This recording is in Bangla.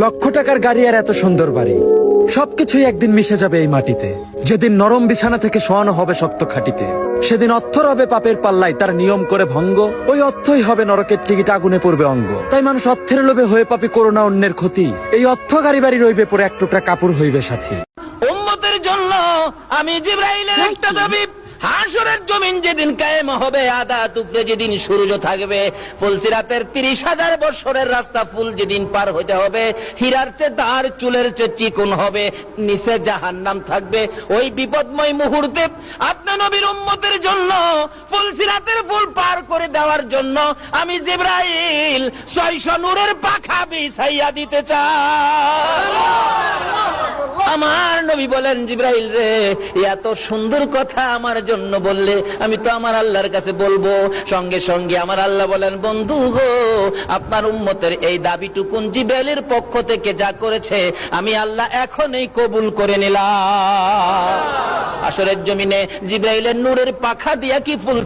লক্ষ টাকার গাড়ি আর এত সুন্দর বাড়ি, সবকিছুই একদিন মিশে যাবে এই মাটিতে। যেদিন নরম বিছানা থেকে শোয়ানো হবে শক্ত খাটিতে, সেদিন অর্থ রবে পাপের পাল্লায় তার নিয়ম করে ভঙ্গ। ওই অর্থই হবে নরকের টিকিট, আগুনে পড়বে অঙ্গ। তাই মানুষ অর্থের লোভে হয়ে পাপি করোনা অন্যের ক্ষতি। এই অর্থ গাড়ি বাড়ি রইবে পরে এক টুকরা কাপড় হইবে সাথী। উম্মতের জন্য আমি জিবরাইলের একটা দাবি, হাসরের জমিন যেদিন কায়েম হবে, আদা টুকরে যেদিন সূর্য থাকবে, পুলসিরাতের 30,000 বছরের রাস্তা ফুল যেদিন পার হইতে হবে, হীরার চেয়ে তার চুলের চেয়ে চিকন হবে, নিচে জাহান্নাম থাকবে। ওই বিপদময় মুহূর্তে আপনার নবীর উম্মতের জন্য পুলসিরাতের ফুল পার করে দেওয়ার জন্য আমি জিবরাইল 600 নূরের পাখা বিছাইয়া দিতে চাই। আমার নবী বলেন, জিবরাইল রে, এত সুন্দর কথা আমার জন্য বললে, আমি তো আমার আল্লাহর কাছে বলবো। সঙ্গে সঙ্গে আমার আল্লাহ বলেন, বন্ধু গো, আপনার উম্মতের এই দাবিটুকুন জিবরাইলের পক্ষ থেকে যা করেছে, আমি আল্লাহ এখনই কবুল করে নিলাম। আসরের জমিনে জিবরাইলের নূরের পাখা দিয়া কি ফুল